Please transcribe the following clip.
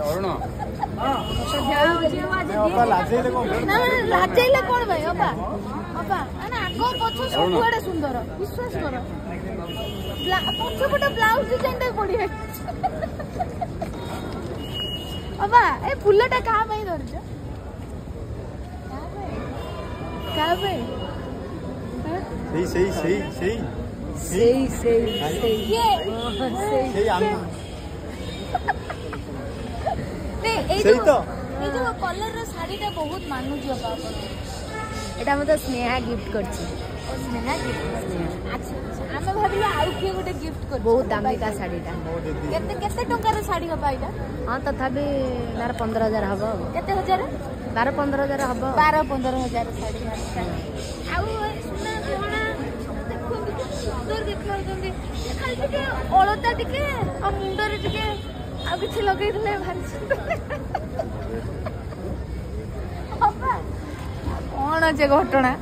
ଅରୁଣ ଲାଜେଇଲେ କଣ ଭାଇ ଅପା ଅପା ମାନେ ଆଗ ପଛ ସବୁଆଡେ ସୁନ୍ଦର ବିଶ୍ୱାସ କର ପଛପଟ ବ୍ଲାଉଜ ଡିଜାଇନଟା ବଢିଆ ଅପା ଏ ଫୁଲଟା କାହା ପାଇଁ ଧରିଛ କାହା ପାଇଁ कलर शाड़ी बहुत मानुची एटा मत स्नेहा गिफ्ट करछि स्नेहा गिफ्ट अच्छा आमे भाबिला आउ के गोटे गिफ्ट कर बहुत दामी का साड़ीटा केते केते टंका रे साड़ी हबा इटा हां तथापि 12-15,000 हबो केते हजार 12-15,000 हबो 12-15,000 साड़ी आउ सुना सोना देखो सुंदर देखला जंदी खाली टिके ओळता टिके आ मुंडर टिके आ किछि लगै दिले भारी सुंदर कौन जे घटना